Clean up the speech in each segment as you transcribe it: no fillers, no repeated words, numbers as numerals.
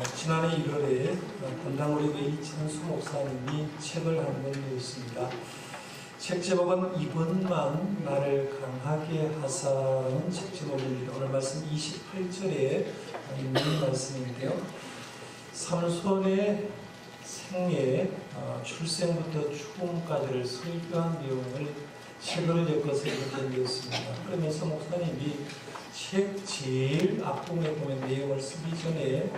지난해 1월에 담당우리교 이찬수 목사님이 책을 한 권 내었습니다. 책 제목은 이번만 나를 강하게 하사라는 책 제목입니다. 오늘 말씀 28절에 있는 말씀인데요. 삼손의 생애, 출생부터 죽음까지를 설교한 내용을 책을 엮어서 이렇게 되었습니다. 그러면서 목사님이 책 제일 앞부분에 보면 내용을 쓰기 전에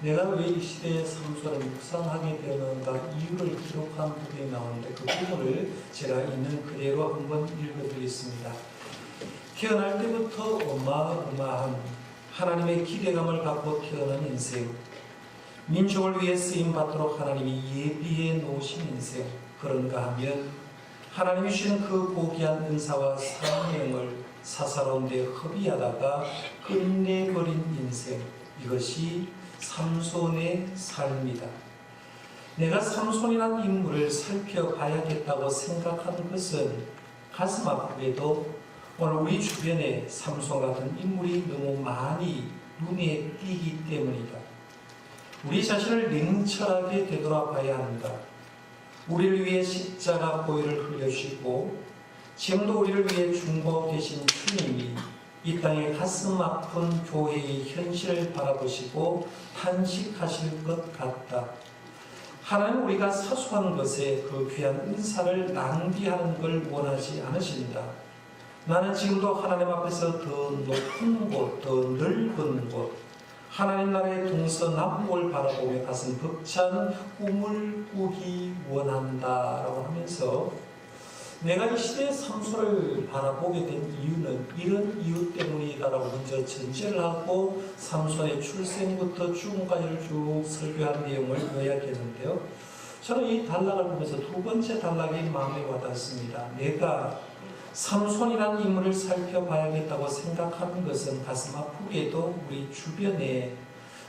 내가 왜 이 시대의 삼손을 묵상하게 되었는가 이유를 기록한 부분이 나오는데 그 부분을 제가 있는 그대로 한번 읽어드리겠습니다. 태어날 때부터 어마어마한 하나님의 기대감을 갖고 태어난 인생, 민족을 위해 쓰임받도록 하나님이 예비해 놓으신 인생, 그런가 하면 하나님이 주신 그 고귀한 은사와 사명을 사사로운 데 허비하다가 끝내버린 인생, 이것이 삼손의 삶이다. 내가 삼손이라는 인물을 살펴봐야겠다고 생각한 것은 가슴 아프게도 오늘 우리 주변에 삼손 같은 인물이 너무 많이 눈에 띄기 때문이다. 우리 자신을 냉철하게 되돌아봐야 한다. 우리를 위해 십자가 보혈을 흘려주시고 지금도 우리를 위해 중보하고 계신 주님이 이 땅의 가슴 아픈 교회의 현실을 바라보시고 탄식하실 것 같다. 하나님 우리가 사소한 것에 그 귀한 은사를 낭비하는 걸 원하지 않으신다. 나는 지금도 하나님 앞에서 더 높은 곳, 더 넓은 곳, 하나님 나라의 동서남북을 바라보며 가슴 벅찬 꿈을 꾸기 원한다 라고 하면서 내가 이 시대의 삼손을 바라보게 된 이유는 이런 이유 때문이다라고 먼저 전제를 하고 삼손의 출생부터 죽음까지를 쭉 설교한 내용을 요약했는데요. 저는 이 단락을 보면서 두 번째 단락이 마음에 와닿습니다. 내가 삼손이라는 인물을 살펴봐야겠다고 생각하는 것은 가슴 아프게도 우리 주변에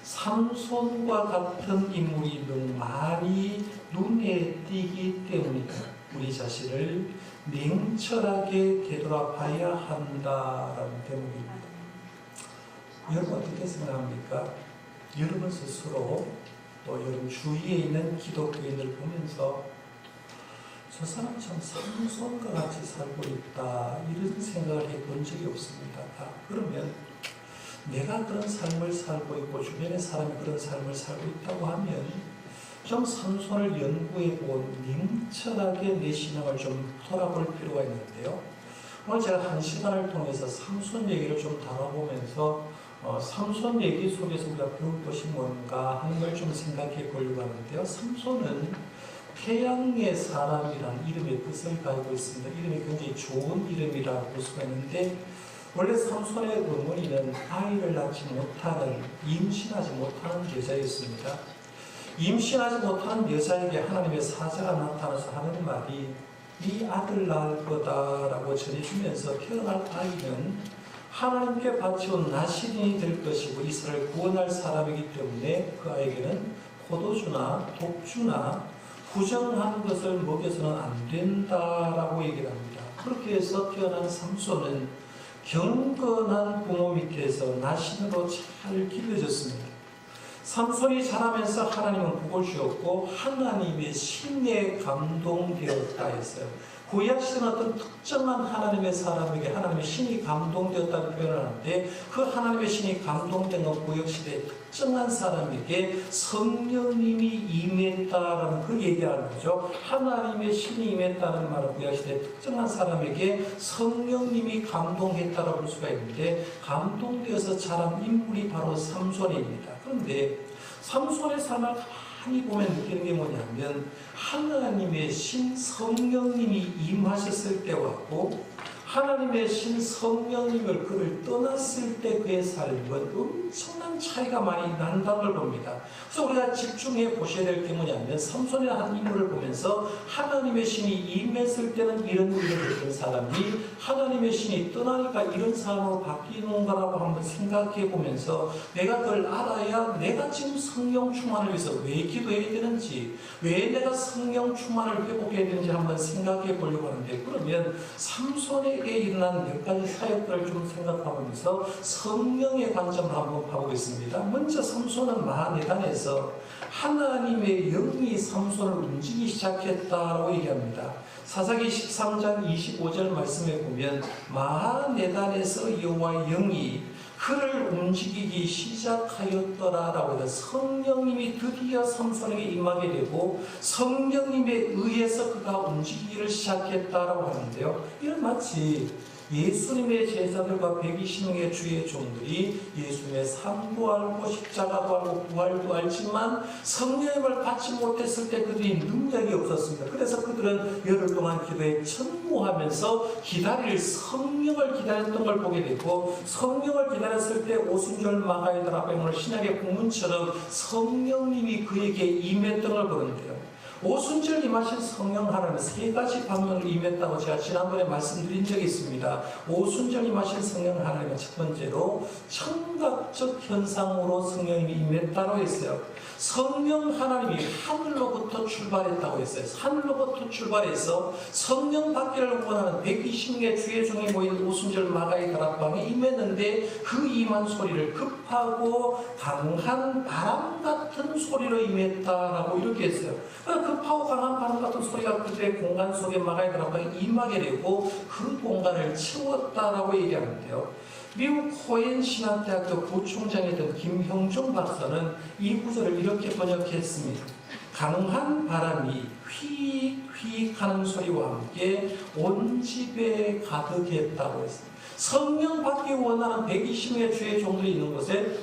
삼손과 같은 인물이 너무 많이 눈에 띄기 때문이다. 우리 자신을 냉철하게 되돌아봐야 한다라는 대목입니다. 여러분 어떻게 생각합니까? 여러분 스스로 또 여러분 주위에 있는 기독교인들 보면서 저 사람 참 삼손과 같이 살고 있다 이런 생각을 해본 적이 없습니다. 그러면 내가 그런 삶을 살고 있고 주변의 사람이 그런 삶을 살고 있다고 하면 좀 삼손을 연구해보고 냉철하게 내 신앙을 좀 돌아볼 필요가 있는데요. 오늘 제가 한 시간을 통해서 삼손 얘기를 좀 다뤄보면서 삼손 얘기 속에서 우리가 배울 것이 뭔가 하는 걸 좀 생각해 보려고 하는데요. 삼손은 태양의 사람이라는 이름의 뜻을 가지고 있습니다. 이름이 굉장히 좋은 이름이라고 볼 수가 있는데 원래 삼손의 어머니는 아이를 낳지 못하는, 임신하지 못하는 여자였습니다. 임신하지 못하는 여자에게 하나님의 사자가 나타나서 하는 말이 네 아들 낳을 거다라고 전해주면서 태어날 아이는 하나님께 바치온 나시린이 될 것이고 이스라엘을 구원할 사람이기 때문에 그 아이에게는 포도주나 독주나 부정한 것을 먹여서는 안 된다라고 얘기를 합니다. 그렇게 해서 태어난 삼손은 경건한 부모 밑에서 나신으로 잘 길러졌습니다. 삼손이 자라면서 하나님은 복을 주었고 하나님의 신에 감동되었다 했어요. 구약시대는 어떤 특정한 하나님의 사람에게 하나님의 신이 감동되었다는 표현을 하는데 그 하나님의 신이 감동된 건 구약시대의 특정한 사람에게 성령님이 임했다라는 그 얘기하는 거죠. 하나님의 신이 임했다는 말은 구약시대의 특정한 사람에게 성령님이 감동했다라고 볼 수가 있는데 감동되어서 자란 인물이 바로 삼손입니다. 그런데 삼손의 삶을 가만히 보면 느끼는 게 뭐냐면 하나님의 신 성령님이 임하셨을 때와 같고 하나님의 신 성령님을 그를 떠났을 때 그의 삶은 엄청난 차이가 많이 난다는 걸 봅니다. 그래서 우리가 집중해 보셔야 될 게 뭐냐면 삼손이라는 인물을 보면서 하나님의 신이 임했을 때는 이런 일을 했던 사람이 하나님의 신이 떠나니까 이런 사람으로 바뀌는 거라고 한번 생각해 보면서 내가 그걸 알아야 내가 지금 성령 충만을 위해서 왜 기도해야 되는지 왜 내가 성령 충만을 회복해야 되는지 한번 생각해 보려고 하는데 그러면 삼손의 삼손에게 일어난 몇 가지 사역들을 좀 생각하면서 성령의 관점을 한번 봐보겠습니다. 먼저 삼손은 마하네단에서 하나님의 영이 삼손을 움직이기 시작했다고 얘기합니다. 사사기 13장 25절 말씀에 보면 마하네단에서 여호와의 영이 그를 움직이기 시작하였더라라고 해서 성령님이 드디어 삼손에게 임하게 되고 성령님에 의해서 그가 움직이기를 시작했다라고 하는데요. 이건 마치 예수님의 제자들과 120명의 주의 종들이 예수님의 삶도 알고 십자가도 알고 부활도 알지만 성령을 받지 못했을 때 그들이 능력이 없었습니다. 그래서 그들은 열흘 동안 기도에 천무하면서 성령을 기다렸던 걸 보게 되고 성령을 기다렸을 때 오순절 마가이들 앞에 오늘 신약의 본문처럼 성령님이 그에게 임했던 걸 보는데요. 오순절 임하신 성령 하나님은 세 가지 방면으로 임했다고 제가 지난번에 말씀드린 적이 있습니다. 오순절 임하신 성령 하나님은 첫 번째로 청각적 현상으로 성령님이 임했다고 했어요. 성령 하나님이 하늘로부터 출발했다고 했어요. 하늘로부터 출발해서 성령 받기를 원하는 120명의 주의 종이 모인 오순절 마가의 다락방에 임했는데 그 임한 소리를 급하고 강한 바람 같은 소리로 임했다라고 이렇게 했어요. 급하고 강한 바람 같은 소리가 그들의 공간 속에 마가의 다락방에 임하게 되고 그 공간을 채웠다라고 얘기하는데요. 미국 코엔 신학대학교 부총장이던 김형종 박사는 이 구절을 이렇게 번역했습니다. 강한 바람이 휘익 하는 소리와 함께 온 집에 가득했다고 했습니다. 성령 받기 원하는 120명의 주의 종들이 있는 곳에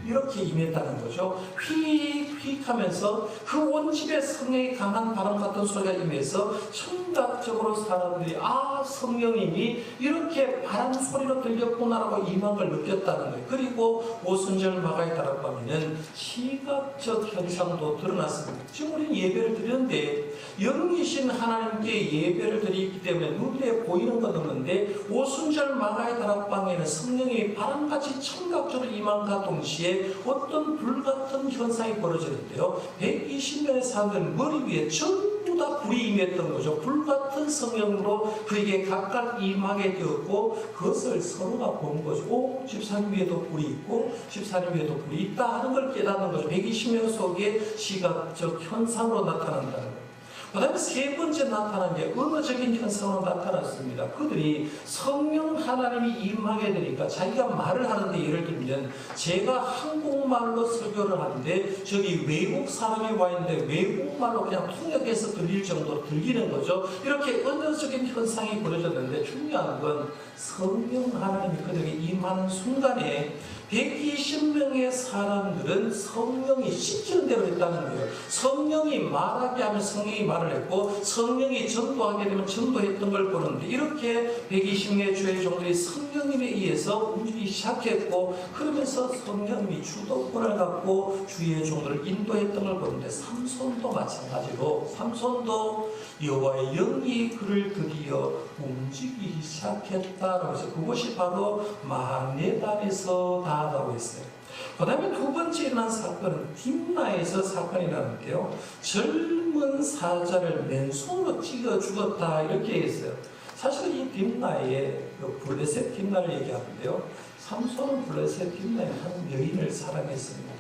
이렇게 임했다는 거죠. 휙 하면서 그 온 집에 성령이 강한 바람 같은 소리가 임해서 청각적으로 사람들이 성령님이 이렇게 바람 소리로 들렸구나라고 임한 걸 느꼈다는 거예요. 그리고 오순절 마가의 다락방에는 시각적 현상도 드러났습니다. 지금 우리는 예배를 드리는데 영이신 하나님께 예배를 드리기 때문에 눈에 보이는 건 없는데 오순절 마가의 다락방에는 성령이 바람같이 청각적으로 임한과 동시에 어떤 불같은 현상이 벌어지는데요. 120명의 사람들은 머리 위에 전부 다 불이 임했던 거죠. 불같은 성령으로 그에게 각각 임하게 되었고 그것을 서로가 본 거죠. 집사님 위에도 불이 있고 집사님 위에도 불이 있다 하는 걸 깨닫는 거죠. 120명 속에 시각적 현상으로 나타난다는 거예요. 그 다음에 세 번째 나타난 게 언어적인 현상으로 나타났습니다. 그들이 성령 하나님이 임하게 되니까 자기가 말을 하는데 예를 들면 제가 한국말로 설교를 하는데 저기 외국 사람이 와 있는데 외국말로 그냥 통역해서 들릴 정도로 들리는 거죠. 이렇게 언어적인 현상이 벌어졌는데 중요한 건 성령 하나님이 그들에게 임하는 순간에 120명의 사람들은 성령이 시키는 대로 했다는 거예요. 성령이 말하게 하면 성령이 말을 했고 성령이 전도하게 되면 전도했던 걸 보는데 이렇게 120명의 주의 종들이 성령님에 의해서 움직이기 시작했고 그러면서 성령님이 주도권을 갖고 주의 종들을 인도했던 걸 보는데 삼손도 마찬가지로 삼손도 여호와의 영이 그를 드디어 움직이기 시작했다라고 해서 그것이 바로 마하네단에서 다라고 했어요. 그 다음에 두 번째 일어난 사건은 딥나에서 사건이 나는데요. 젊은 사자를 맨손으로 찍어 죽었다 이렇게 했어요. 사실 이 딥나에 블레셋 딥나를 얘기하는데요. 삼손은 블레셋 딥나에 한 여인을 사랑했습니다.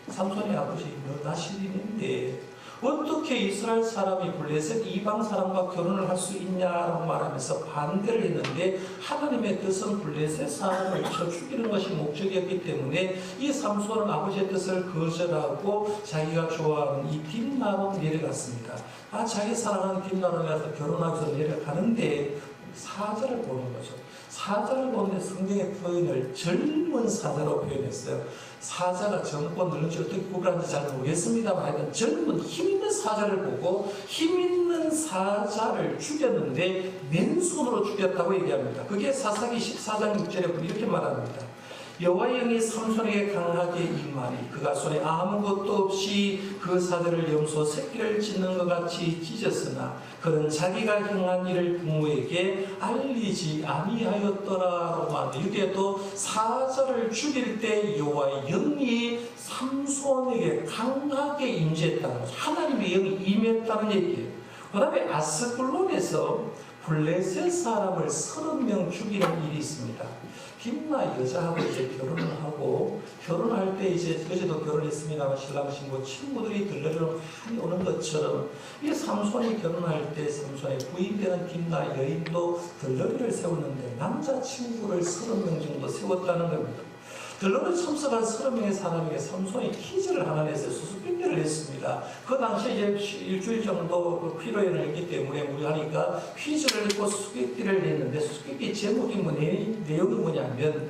삼손의 아버지 느다실인인데 어떻게 이스라엘 사람이 블레셋 이방 사람과 결혼을 할 수 있냐라고 말하면서 반대를 했는데 하나님의 뜻은 블레셋 사람을 쳐 죽이는 것이 목적이었기 때문에 이 삼손은 아버지의 뜻을 거절하고 자기가 좋아하는 이 딥나로 내려갔습니다. 자기 사랑하는 딥나로 가서 결혼하기 위해서 내려가는데 사자를 보는 거죠. 사자를 보는데 성경의 표현을 젊은 사자로 표현했어요. 사자가 젊고 늙은지 어떻게 구분하는지 잘 모르겠습니다만 하여튼 젊은 힘있는 사자를 보고 힘있는 사자를 죽였는데 맨손으로 죽였다고 얘기합니다. 그게 사사기 14장 6절에 보면 이렇게 말합니다. 여호와의 영이 삼손에게 강하게 임하니 그가 손에 아무것도 없이 그 사자를 염소 새끼를 찢는 것 같이 찢었으나 그는 자기가 행한 일을 부모에게 알리지 아니하였더라라고 하는데 이렇게도 사자를 죽일 때 여호와의 영이 삼손에게 강하게 임재했다는 거죠. 하나님의 영이 임했다는 얘기예요. 그 다음에 아스클론에서 블레셋 사람을 30명 죽이는 일이 있습니다. 김나 여자하고 이제 결혼을 하고, 결혼할 때 이제 어제도 결혼했습니다만 신랑 신부 친구들이 들러리로 많이 오는 것처럼, 이 삼손이 결혼할 때 삼손의 부인되는 김나 여인도 들러리를 세웠는데 남자친구를 30명 정도 세웠다는 겁니다. 들러리 참석한 30명의 사람에게 삼손이 퀴즈를 하나 내서 수수께끼를 했습니다. 그 당시에 이제 일주일 정도 피로연을 했기 때문에 무리하니까 퀴즈를 했고 수수께끼를 냈는데, 수수께끼 제목이 내용이 뭐냐면,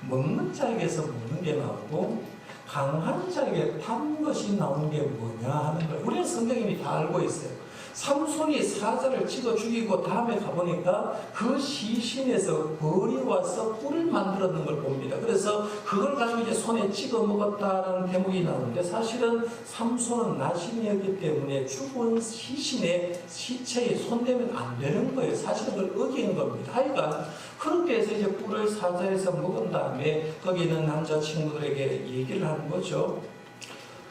먹는 자에게서 먹는 게 나오고 강한 자에게 탄 것이 나오는 게 뭐냐 하는 걸 우리는 성경 이미 다 알고 있어요. 삼손이 사자를 찍어 죽이고 다음에 가보니까 그 시신에서 벌이 와서 뿔을 만들었는 걸 봅니다. 그래서 그걸 가지고 이제 손에 찍어 먹었다라는 대목이 나오는데, 사실은 삼손은 나신이었기 때문에 죽은 시신의 시체에 손대면 안 되는 거예요. 사실은 그걸 어긴 겁니다. 하여간 그렇게 해서 이제 뿔을 사자에서 먹은 다음에 거기 있는 남자친구들에게 얘기를 하는 거죠.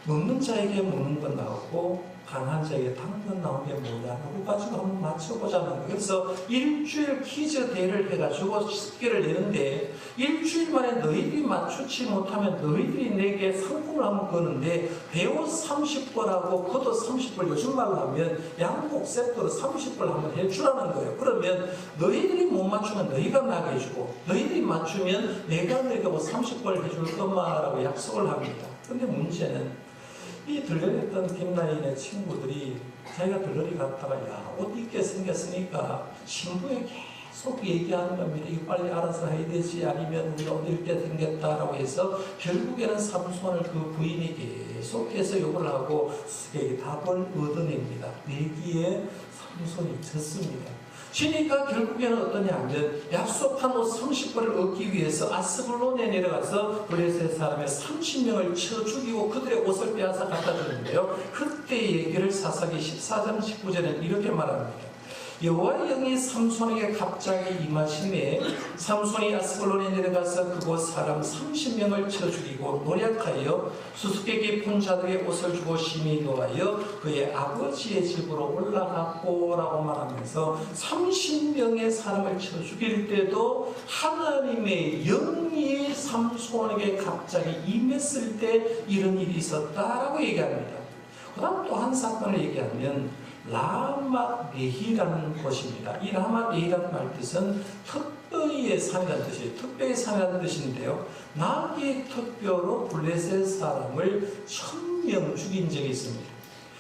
먹는 자에게 먹는 건 나오고 강한 자에게 단 건 나오는 게 뭐냐, 그거 가지고 한번 맞춰보자는 거예요. 그래서 일주일 퀴즈 대회를 해가지고 숙제를 내는데, 일주일 만에 너희들이 맞추지 못하면 너희들이 내게 상품을 한번 거는데, 배옷 30벌하고 겉옷 30벌, 요즘 말로 하면 양복 세트로 30벌 한번 해주라는 거예요. 그러면 너희들이 못 맞추면 너희가 나게 해주고, 너희들이 맞추면 내가 너희가 뭐 30벌 해줄 것마라고 약속을 합니다. 근데 문제는 이 들러리했던 김나인의 친구들이 자기가 들러리 갔다가 옷 입게 생겼으니까 신부에 계속 얘기하는 겁니다. 이거 빨리 알아서 해야 되지, 아니면 우리가 옷 입게 생겼다라고 해서 결국에는 삼손을 그 부인이 계속해서 욕을 하고 수수께끼 답을 얻어냅니다. 내기에 삼손이 졌습니다. 지니까 결국에는 어떠냐 하면, 약속한 옷 30벌을 얻기 위해서 아스글론에 내려가서 블레셋 사람의 30명을 쳐 죽이고 그들의 옷을 빼앗아 갖다 줬는데요. 그때 얘기를 사사기 14장 19절에는 이렇게 말합니다. 여호와의 영이 삼손에게 갑자기 임하심에 삼손이 아스글론에 내려가서 그곳 사람 30명을 쳐 죽이고 노력하여 수수께끼 푼 자들의 옷을 주고 심히 노하여 그의 아버지의 집으로 올라갔고 라고 말하면서, 30명의 사람을 쳐 죽일 때도 하나님의 영이 삼손에게 갑자기 임했을 때 이런 일이 있었다라고 얘기합니다. 그 다음 또 한 사건을 얘기하면 라마네히라는 곳입니다. 이 라마네히라는 말 뜻은 특별히의 산이라는 뜻이에요. 특별히 산이라는 뜻인데요. 나귀의 특별로 블레셋 사람을 1000명 죽인 적이 있습니다.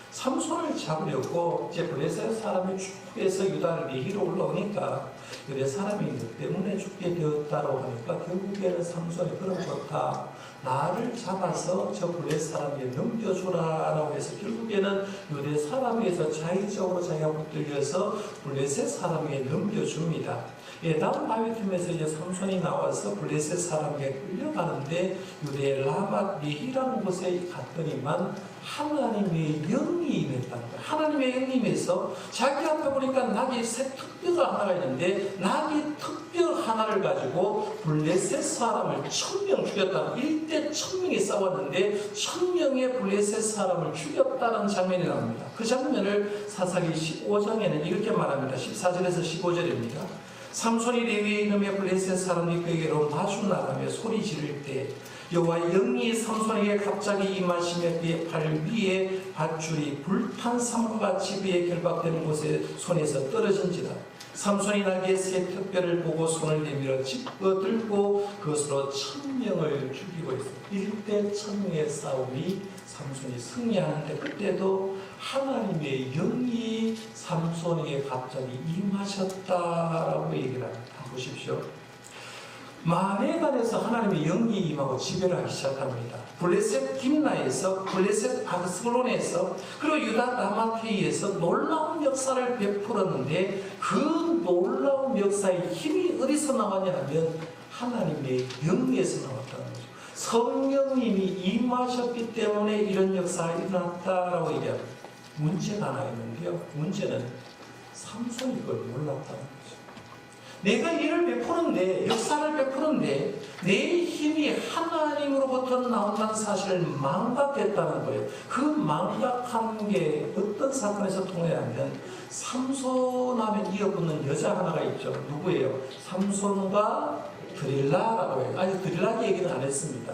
삼손을 잡으려고 이제 블레셋 사람이 쭉 해서 유다 네히로 올라오니까 유다 사람이 너 때문에 죽게 되었다고 하니까 결국에는 삼손이 그럼 좋다, 나를 잡아서 저 블레셋 사람에게 넘겨주라라고 해서 결국에는 유대 사람에게서 자의적으로 자기가 붙들려서 블레셋 사람에게 넘겨줍니다. 예, 다음 바위틈에서 이제 삼손이 나와서 블레셋 사람에게 끌려가는데 유대의 라마네히라는 곳에 갔더니만 하나님의 영이 임했다는 거예요. 하나님의 영이 임해서 자기 앞에 보니까 나귀 새 특별가 하나가 있는데, 나귀 특별 하나를 가지고 블레셋 사람을 1000명 죽였다는, 1대 1000명이 싸웠는데 1000명의 블레셋 사람을 죽였다는 장면이 나옵니다. 그 장면을 사사기 15장에는 이렇게 말합니다. 14절에서 15절입니다. 삼손이 레위의 이름의 블레셋 사람이 그에게로 마주 나가며 소리 지를 때 여호와의 영이 삼손에게 갑자기 임하시며 그의 팔 위에 밧줄이 불탄 삼과 같이 그의 결박되는 곳에 손에서 떨어진지라. 삼손이 나귀의 새 특별을 보고 손을 내밀어 짚어들고 그것으로 1000명을 죽이고 있습니다. 1대 1000명의 싸움이 삼손이 승리하는데, 그때도 하나님의 영이 삼손에게 갑자기 임하셨다라고 얘기를 합니다. 보십시오. 마네단에서 하나님의 영이 임하고 지배를 하기 시작합니다. 블레셋 dimna에서, 블레셋 아스글론에서, 그리고 유다 라마테이에서 놀라운 역사를 베풀었는데, 그 놀라운 역사의 힘이 어디서 나왔냐 하면 하나님의 영에서 나왔다는 거죠. 성령님이 임하셨기 때문에 이런 역사가 일어났다라고 얘기합니다. 문제가 하나 있는데요. 문제는 삼손이 그걸 몰랐다는 거죠. 내가 일을 베푸는데, 역사를 베푸는데 내 힘이 하나님으로부터 나온다는 사실을 망각했다는 거예요. 그 망각한 게 어떤 사건에서 통하냐면 삼손하면 이어붙는 여자 하나가 있죠. 누구예요? 삼손과 드릴라라고 해요. 아직 드릴라 얘기는 안 했습니다.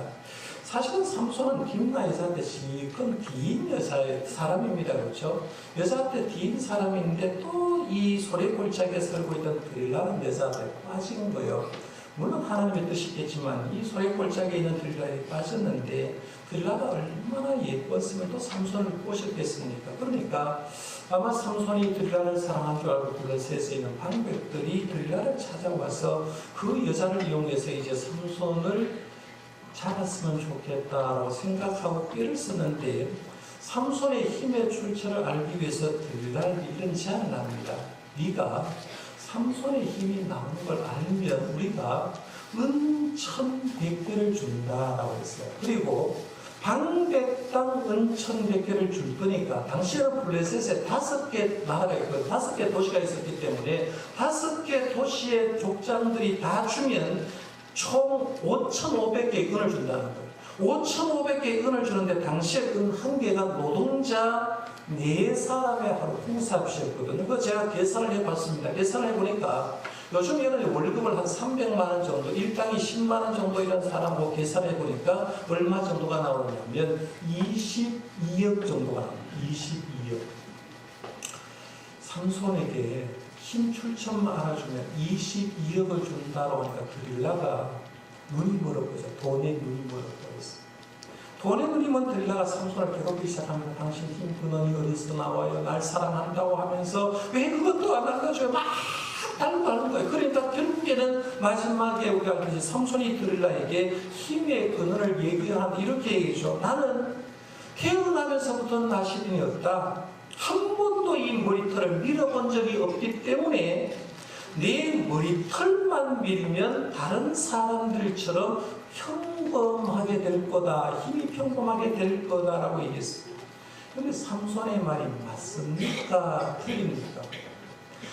사실은 삼손은 딥나 여자한테 시큰 뒤인 사람입니다. 그렇죠? 여자한테 뒤인 사람인데 또 이 소래골짜기에 살고 있던 드릴라는 여자한테 빠진 거예요. 물론 하나님의 뜻이겠지만 이 소래골짜기에 있는 드릴라에 빠졌는데 드릴라가 얼마나 예뻤으면 또 삼손을 꼬셨겠습니까? 그러니까 아마 삼손이 드릴라를 사랑한 줄 알고 블레셋에 있는 방백들이 드릴라를 찾아와서 그 여자를 이용해서 이제 삼손을 잡았으면 좋겠다라고 생각하고 꾀를 썼는데 삼손의 힘의 출처를 알기 위해서 드릴라에게 이런 제안을 합니다. 네가 삼손의 힘이 나오는 걸 알면 우리가 은 1,100개를 준다라고 했어요. 그리고 방백당 은 1,100개를 줄 거니까 당시에는 블레셋에 5개 나라가 있고 5개 도시가 있었기 때문에 5개 도시의 족장들이 다 주면 총 5,500개의 은을 준다는 거예요. 5,500개의 은을 주는데 당시에 은 한 개가 노동자 4사람의 하루 봉사비였거든요. 그거 제가 계산을 해봤습니다. 계산을 해보니까 요즘에는 월급을 한 300만 원 정도, 일당이 10만 원 정도 이런 사람하고 계산해보니까 얼마 정도가 나오냐면 22억 정도가 나옵니다. 22억. 삼손에게 힘 출처만 알아주면 22억을 준다고 하니까 드릴라가 눈이 멀었거죠. 돈에 눈이 멀었다고 했어요. 돈에 눈이 먼 드릴라가 삼손을 괴롭히기 시작합니다. 당신 힘 근원이 어디서 나와요? 날 사랑한다고 하면서 왜 그것도 안 알려줘요? 막 달라는 거예요. 그러니까 결국에는 마지막에 우리가 알듯이 삼손이 드릴라에게 힘의 근원을 얘기하는데 이렇게 얘기죠. 나는 태어나면서부터 나시린이 없다. 한 번도 이 머리털을 밀어본 적이 없기 때문에 내 머리털만 밀면 다른 사람들처럼 평범하게 될 거다. 힘이 평범하게 될 거다라고 얘기했습니다. 그런데 삼손의 말이 맞습니까? 틀립니까?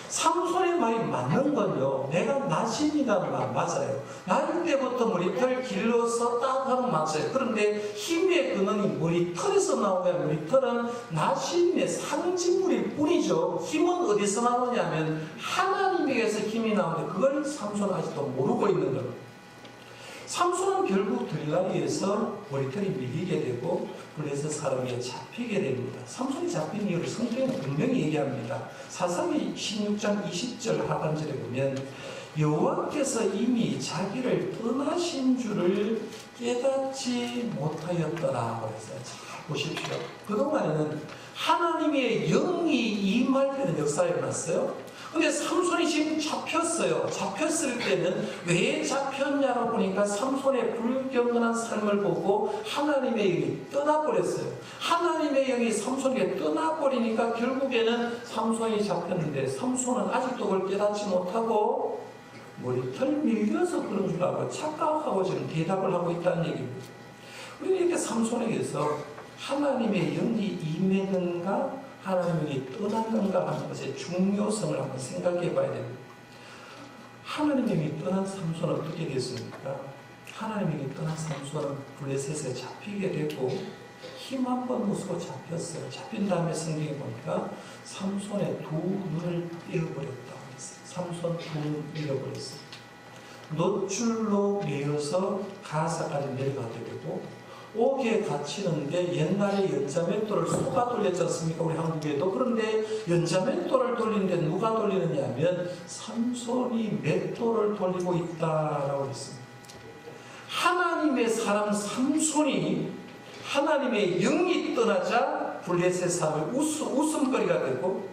삼손의 말이 맞는 건요. 내가 나신이라는 말 맞아요. 날 때부터 머리털을 길러서 딱 하면 맞아요. 그런데 힘의 근원이 머리털에서 나오면 머리털은 나신의 상징물일 뿐이죠. 힘은 어디서 나오냐면 하나님에게서 힘이 나오는데 그걸 삼손은 아직도 모르고 있는 겁니다. 삼손은 결국 들라리에서 머리털이 밀리게 되고 블레셋 사람에게 잡히게 됩니다. 삼손이 잡힌 이유를 성경에는 분명히 얘기합니다. 사사기 16장 20절 하반절에 보면 여호와께서 이미 자기를 떠나신 줄을 깨닫지 못하였더라. 그래서 잘 보십시오. 그동안에는 하나님의 영이 임할 때는 역사가 일어났어요. 근데 삼손이 지금 잡혔어요. 잡혔을 때는 왜 잡혔냐고 보니까 삼손의 불경건한 삶을 보고 하나님의 영이 떠나버렸어요. 하나님의 영이 삼손에게 떠나버리니까 결국에는 삼손이 잡혔는데 삼손은 아직도 그걸 깨닫지 못하고 머리털 밀려서 그런 줄 알고 착각하고 지금 대답을 하고 있다는 얘기입니다. 우리는 이렇게 삼손에게서 하나님의 영이 임했는가 하나님이 떠났는가 하는 것의 중요성을 한번 생각해 봐야 됩니다. 하나님이 떠난 삼손은 어떻게 됐습니까? 하나님이 떠난 삼손은 블레셋에 잡히게 되고 힘 한 번 못 쓰고 잡혔어요. 잡힌 다음에 성경에 보니까 삼손의 두 눈을 떼어버렸다고 했어요. 삼손 두 눈을 잃어버렸어요. 놋줄로 매여서 가사까지 내려가게 되고 옥에 갇히는데 옛날에 연자맷돌을 소가 돌렸지 않습니까? 우리 한국에도. 그런데 연자맷돌을 돌리는데 누가 돌리느냐 하면 삼손이 맷돌을 돌리고 있다라고 했습니다. 하나님의 사람 삼손이 하나님의 영이 떠나자 블레셋 사람의 웃음거리가 되고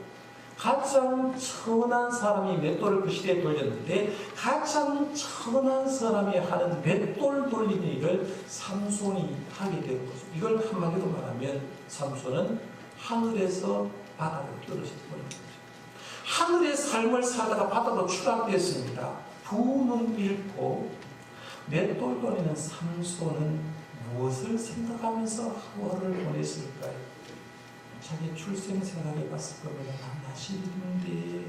가장 천한 사람이 맷돌을 그 시대에 돌렸는데 가장 천한 사람이 하는 맷돌 돌리는 일을 삼손이 하게 된 거죠. 이걸 한마디로 말하면 삼손은 하늘에서 바다로 떨어져 버린 거죠. 하늘의 삶을 살다가 바다로 추락됐습니다. 두 눈 잃고 맷돌 돌리는 삼손은 무엇을 생각하면서 하루를 보냈을까요? 자기 출생 생각해 봤을 겁니다. 난 나시 있는데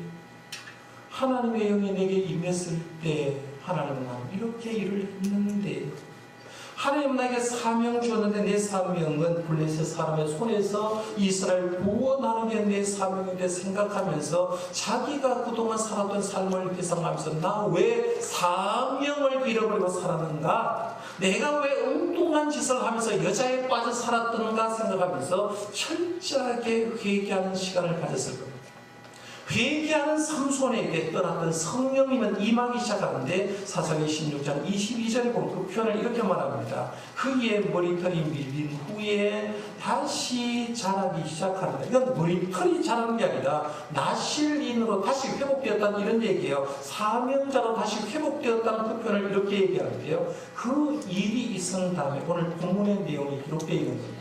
하나님의 영이 내게 임했을 때 하나님은 나는 이렇게 일을 했는데, 하나님은 나에게 사명 주었는데 내 사명은 블레셋 사람의 손에서 이스라엘 구원하는 게 내 사명인데 생각하면서 자기가 그동안 살았던 삶을 회상하면서 나 왜 사명을 잃어버리고 살았는가, 내가 왜 엉뚱한 짓을 하면서 여자에 빠져 살았던가 생각하면서 철저하게 회개하는 시간을 가졌을 겁니다. 회개하는 삼손에게 떠났던 성령님은 임하기 시작하는데 사사기 16장 22절에 보면 그 표현을 이렇게 말합니다. 그의 머리털이 밀린 후에 다시 자라기 시작한다. 이건 머리털이 자라는 게 아니라 나실인으로 다시 회복되었다는 이런 얘기예요. 사명자로 다시 회복되었다는 그 표현을 이렇게 얘기하는데요. 그 일이 있은 다음에 오늘 본문의 내용이 기록되어 있는 겁니다.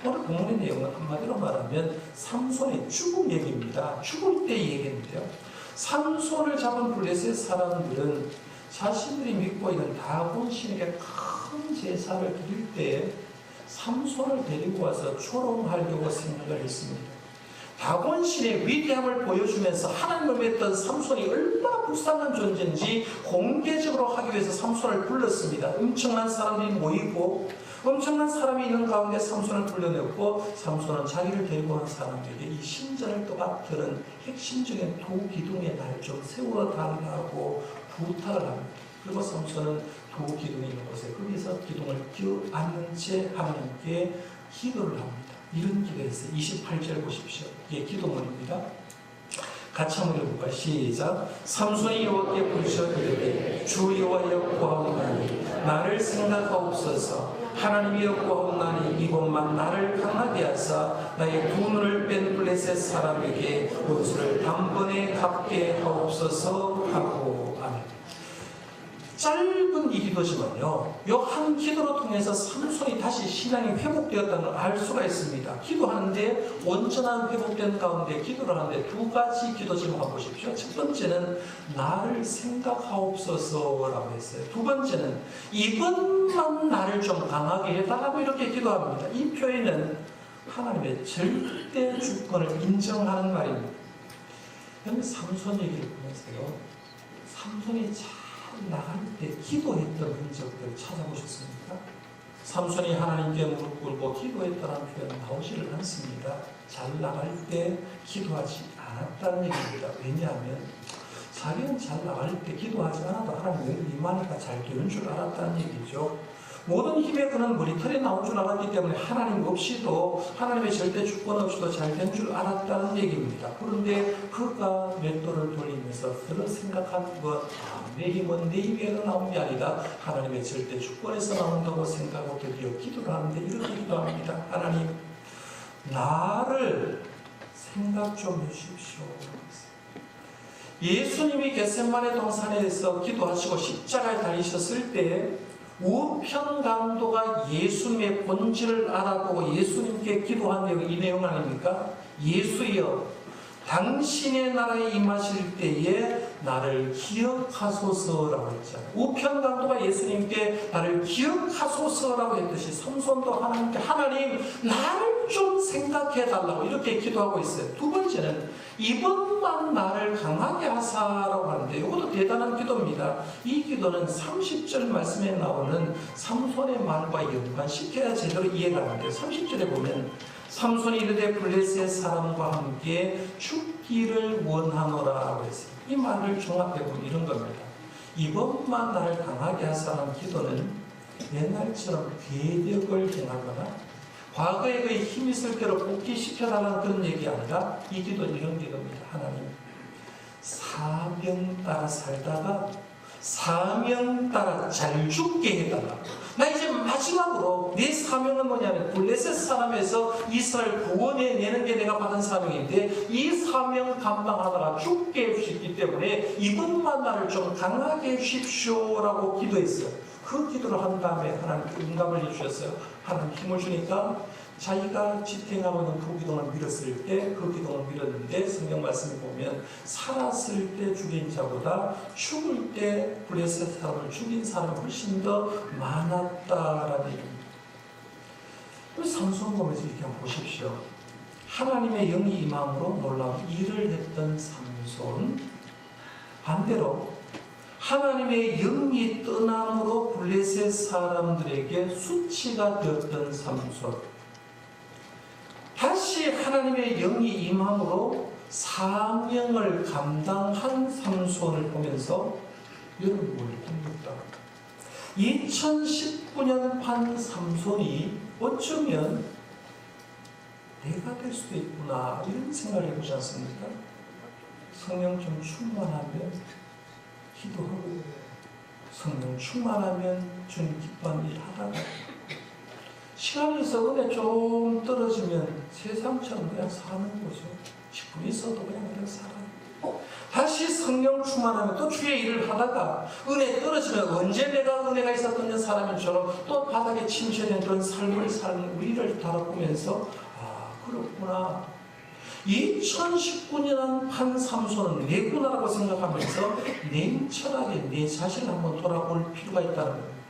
오늘 본문의 내용은 한마디로 말하면 삼손의 죽음 얘기입니다. 죽을 때 얘기인데요. 삼손을 잡은 블레셋 사람들은 자신들이 믿고 있는 다곤 신에게 큰 제사를 드릴 때 삼손을 데리고 와서 조롱하려고 생각을 했습니다. 다곤 신의 위대함을 보여주면서 하나님을 믿던 삼손이 얼마나 불쌍한 존재인지 공개적으로 하기 위해서 삼손을 불렀습니다. 엄청난 사람들이 모이고 엄청난 사람이 있는 가운데 삼손을 불러냈고, 삼손은 자기를 데리고 온 사람에게 이 신전을 떠받드는 핵심적인 도기둥의 날 좀 세워달라고 부탁을 합니다. 그리고 삼손은 도기둥이 있는 곳에 거기서 기둥을 껴안는 채 하나님께 기도를 합니다. 이런 기도였어요. 28절 보십시오. 이게 기도문입니다. 같이 한번 읽어볼까요? 시작. 삼손이 여호와께 부르짖어 이르되 주 여호와여 구하옵나니 나를 생각하옵소서. 하나님이여 구하옵나니 이곳만 나를 강하게 하사 나의 두 눈을 뺀 블레셋 사람에게 원수를 단번에 갚게 하옵소서 하고 아멘. 짧은 이 기도지만요, 이 한 기도로 통해서 삼손이 다시 신앙이 회복되었다는 걸 알 수가 있습니다. 기도하는데 온전한 회복된 가운데 기도를 하는데 두 가지 기도 좀 한번 보십시오. 첫 번째는 나를 생각하옵소서라고 했어요. 두 번째는 이번만 나를 좀 강하게 해달라고 이렇게 기도합니다. 이 표현은 하나님의 절대 주권을 인정하는 말입니다. 그런데 삼손 얘기를 보면서요, 삼손이 나갈 때 기도했던 흔적들을 찾아보셨습니까? 삼손이 하나님께 무릎 꿇고 기도했다는 표현은 나오지를 않습니다. 잘 나갈 때 기도하지 않았다는 얘기입니다. 왜냐하면 자기는 잘 나갈 때 기도하지 않아도 하나님은 임하니까 잘 되는 줄 알았다는 얘기죠. 모든 힘의 근원 머리털이 나온 줄 알았기 때문에 하나님 없이도, 하나님의 절대 주권 없이도 잘 된 줄 알았다는 얘기입니다. 그런데 그가 맷돌을 돌리면서 그런 생각한 것, 내 힘은 내 힘에서 나온 게 아니라 하나님의 절대 주권에서 나온다고 생각하고 드디어 기도를 하는데 이렇게 기도합니다. 하나님, 나를 생각 좀 해주십시오. 예수님이 겟세마네 동산에서 기도하시고 십자가에 달리셨을 때 우편 강도가 예수님의 본질을 알아보고 예수님께 기도한 내용, 이 내용 아닙니까? 예수여, 당신의 나라에 임하실 때에 나를 기억하소서라고 했잖아요. 우편 강도가 예수님께 나를 기억하소서라고 했듯이 삼손도 하나님께 하나님, 나를 좀 생각해 달라고 이렇게 기도하고 있어요. 두 번째는 이번만 나를 강하게 하사라고 하는데 이것도 대단한 기도입니다. 이 기도는 30절 말씀에 나오는 삼손의 말과 연관시켜야 제대로 이해가 가는데요. 30절에 보면 삼손이 이르되 블레셋 사람과 함께 죽기를 원하노라고 했어요. 이 말을 종합해보면 이런 겁니다. 이번만 나를 강하게 하사라는 기도는 옛날처럼 괴력을 행하거나 과거에 그의 힘이 있을 대로 복귀시켜달라는 그런 얘기 아니라 이 기도는 이런 기도입니다. 하나님, 사명 따라 살다가 사명 따라 잘 죽게 해달라. 나 이제 마지막으로 내 사명은 뭐냐면 블레셋 사람에서 이스라엘 구원해내는 게 내가 받은 사명인데 이 사명 감당하다가 죽게 해주셨기 때문에 이번만 나를 좀 강하게 해주십시오라고 기도했어요. 그 기도를 한 다음에 하나님 응답을 해주셨어요. 하나님 힘을 주니까 자기가 지탱하고 있는 그 기둥을 밀었을 때 그 기둥을 밀었는데 성경 말씀을 보면 살았을 때 죽인 자보다 죽을 때 블레셋 사람을 죽인 사람이 훨씬 더 많았다라는 얘기입니다. 삼손 보면서 이렇게 한번 보십시오. 하나님의 영이 임함으로 놀라운 일을 했던 삼손, 반대로 하나님의 영이 떠남으로 블레셋 사람들에게 수치가 되었던 삼손, 다시 하나님의 영이 임함으로 사명을 감당한 삼손을 보면서 여러분 뭡니까? 2019년 판 삼손이 어쩌면 내가 될 수도 있구나 이런 생각을 해보지 않습니까? 성령 좀 충만하면 기도하고, 성령 충만하면 주님 기뻐하는 일 하다가, 시간이 있어 은혜 좀 떨어지면 세상처럼 그냥 사는 거죠. 기쁨이 있어도 그냥 살아요. 다시 성령 충만하면 또 주의 일을 하다가 은혜 떨어지면 언제 내가 은혜가 있었던 사람처럼 또 바닥에 침체된 그런 삶을 사는 우리를 바라보면서 아 그렇구나, 2019년 판 삼손은 내구나라고 생각하면서 냉철하게 내 자신을 한번 돌아볼 필요가 있다는 거예요.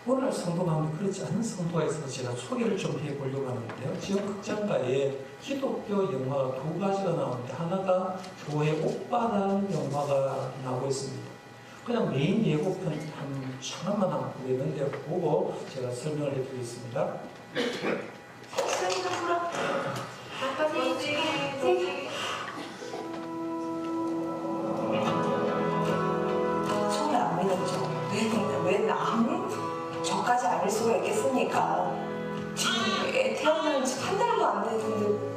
오늘 성도 가운데 그렇지 않은 성도가 있어서 제가 소개를 좀 해보려고 하는데요. 지금 극장가에 기독교 영화가 두 가지가 나오는데, 하나가 교회 오빠라는 영화가 나오고 있습니다. 그냥 메인 예고편 한 천원만 하면 되는데 보고 제가 설명을 해드리겠습니다. 처음에 안 믿었죠. 왜 남? 저까지 아닐 수가 있겠습니까? 지금 애 태어난 지 한 달도 안 됐는데.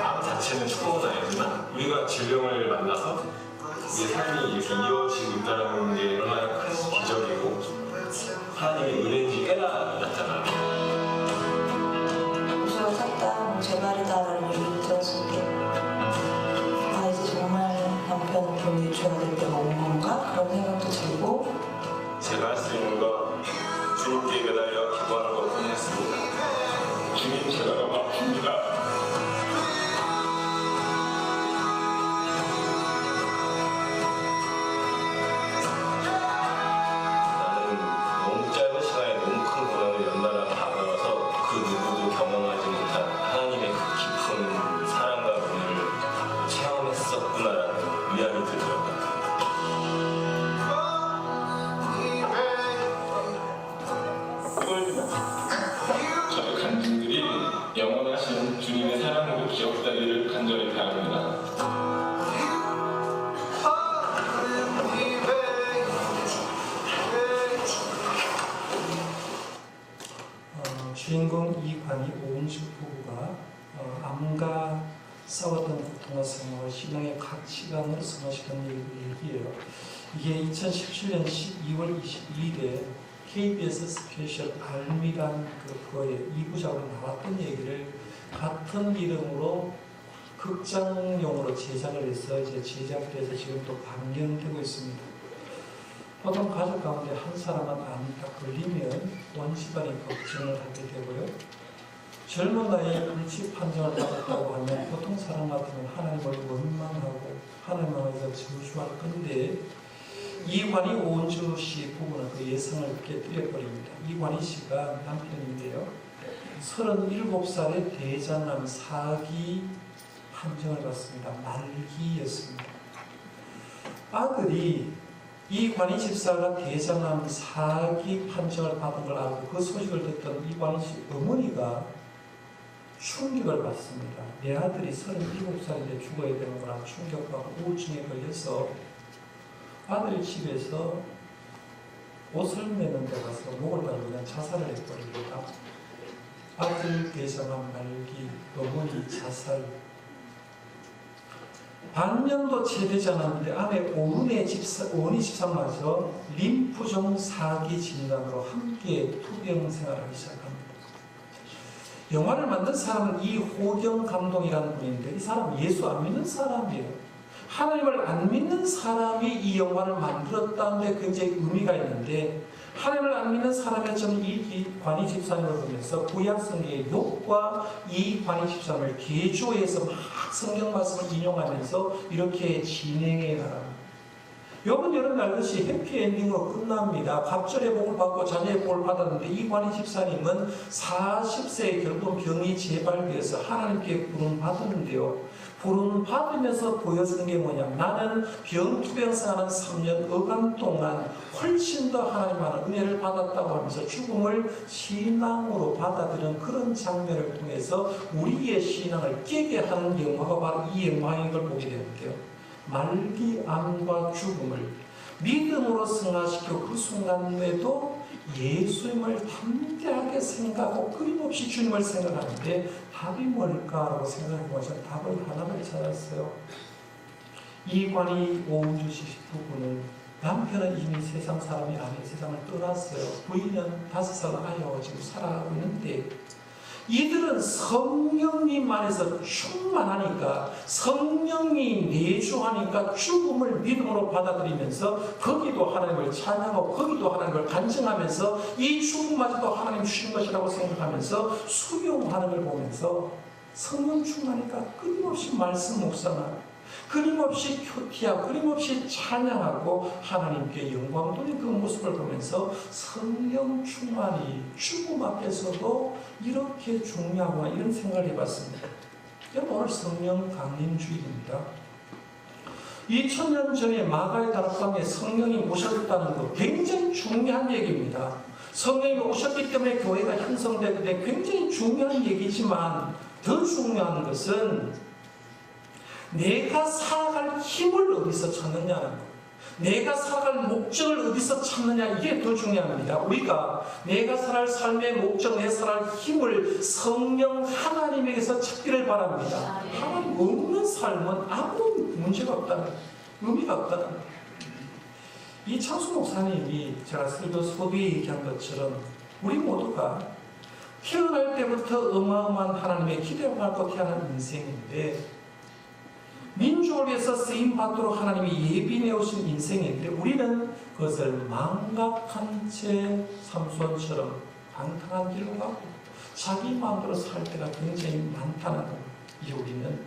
암 자체는 축복은 아니지만 우리가 질병을 만나서 우리의 삶이 이렇게 이어지고 있다는 게 얼마나 큰 기적이고 하나님의 은혜인지 깨달았잖아요. 무수가 샀다, 제 말이다라는 얘기를 들었을 때, 아 이제 정말 남편 교회 주가 될 때가 온 건가? 그런 생각도 들고, 제가 할 수 있는 건 주님께 매달려 기도하는 것 뿐이었습니다. 주님, 제가 너무 아픕니다. 나는 너무 짧은 시간에 너무 큰 고난을 연달아 받아서 그 누구도 경험하지 못한 하나님의 그 깊은 사랑과 은혜를 체험했었구나라는 위안이 들더라고요. 저희 간증들이 영원하신 주님의 사랑으로 기억되기를 간절히 바랍니다. 주인공 이관희 오은주 부부가 암과 싸웠던 고통과 생활을 신앙의 가치관으로 승화시킨 얘기예요. 이게 2017년 12월 22일에 KBS 스페셜 알미란 그 프로에 2부작으로 나왔던 얘기를 같은 이름으로 극장용으로 제작을 해서 이제 제작돼서 지금 또 방영되고 있습니다. 보통 가족 가운데 한 사람은 암이 딱 걸리면 온 집안이 걱정을 하게 되고요. 젊은 나이에 불치 판정을 받았다고 하면 보통 사람 같으면 하나님을 원망하고 하나님 앞에서 저주할 건데, 이관희 오은주 씨 부부는 그 예상을 깨뜨려버립니다. 이관희 씨가 남편인데요, 37살에 대장암 4기 판정을 받습니다. 말기였습니다. 아들이 이관희 집사가 대장암 4기 판정을 받은 걸 알고 그 소식을 듣던 이관희 씨 어머니가 충격을 받습니다. 내 아들이 37살인데 죽어야 되는 거라 충격받고 우울증에 걸려서 아들이 집에서 옷을 매는 데 가서 목을 달고 그냥 자살을 해버립니다. 아들 대장암 말기, 어머니 자살. 반년도 채 되지 않았는데 아내 오은희 집사마저 림프종 4기 진단으로 함께 투병 생활하기 시작합니다. 영화를 만든 사람은 이호경 감독이라는 분인데, 이 사람 예수 안 믿는 사람이에요. 하나님을 안 믿는 사람이 이 영화를 만들었다는데 굉장히 의미가 있는데, 하나님을 안 믿는 사람이었던 이관희 집사님을 보면서 구약성경의 욥과 이관희 집사님을 개조해서 막 성경 말씀을 인용하면서 이렇게 진행해 나갑니다. 여러분 알듯이 해피엔딩으로 끝납니다. 갑절의 복을 받고 자녀의 복을 받았는데 이관희 집사님은 40세에 결국 병이 재발되어서 하나님께 부름받았는데요. 부름받으면서 보여주는 게 뭐냐, 나는 병투병생활한 3년 어간 동안 훨씬 더 하나님과는 은혜를 받았다고 하면서 죽음을 신앙으로 받아들이는 그런 장면을 통해서 우리의 신앙을 깨게 하는 영화가 바로 이 영화인 걸 보게 되는데요. 말기암과 죽음을 믿음으로 승화시켜 그 순간에도 예수님을 담대하게 생각하고 끊임없이 주님을 생각하는데 답이 뭘까라고 생각해보면 저는 답을 하나를 찾았어요. 이관희 오은주 씨 부부는 남편은 이미 세상 사람이 아닌 세상을 떠났어요. 부인은 5살 아이하고 지금 살아가고 있는데 이들은 성령님 안에서 충만하니까, 성령이 내주하니까 죽음을 믿음으로 받아들이면서 거기도 하나님을 찬양하고 거기도 하나님을 간증하면서 이 죽음마저도 하나님 주신 것이라고 생각하면서 수용하는 걸 보면서 성령 충만하니까 끊임없이 말씀 묵상하고 끊임없이 큐티하고 끊임없이 찬양하고 하나님께 영광 돌린 그 모습을 보면서 성령 충만이 죽음 앞에서도 이렇게 중요하구나, 이런 생각을 해봤습니다. 여러분, 오늘 성령 강림 주일입니다. 2000년 전에 마가의 다락방에 성령이 오셨다는 것 굉장히 중요한 얘기입니다. 성령이 오셨기 때문에 교회가 형성되는데 굉장히 중요한 얘기지만 더 중요한 것은 내가 살아갈 힘을 어디서 찾느냐는 것, 내가 살아갈 목적을 어디서 찾느냐, 이게 더 중요합니다. 우리가 내가 살아갈 삶의 목적, 내 살아갈 힘을 성령 하나님에게서 찾기를 바랍니다. 하나님 없는 삶은 아무런 문제가 없다는, 의미가 없다는 것. 이 창수 목사님이 제가 소비에 얘기한 것처럼 우리 모두가 태어날 때부터 어마어마한 하나님의 기대를 받고 태어난 인생인데, 민족을 위해서 쓰임받도록 하나님이 예비내오신 인생인데 우리는 그것을 망각한 채 삼손처럼 방탕한 길로 가고 자기 마음대로 살 때가 굉장히 많다는 겁니다. 이제 우리는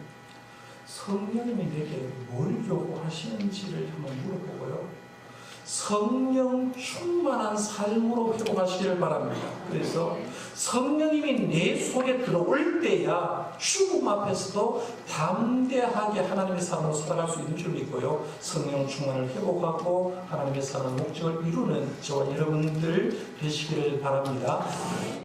성령님이 내게 뭘 요구하시는지를 한번 물어보고요, 성령 충만한 삶으로 회복하시기를 바랍니다. 그래서 성령님이 내 속에 들어올 때야 죽음 앞에서도 담대하게 하나님의 삶으로 살아갈 수 있는 줄 믿고요, 성령 충만을 회복하고 하나님의 사는 목적을 이루는 저와 여러분들 되시기를 바랍니다.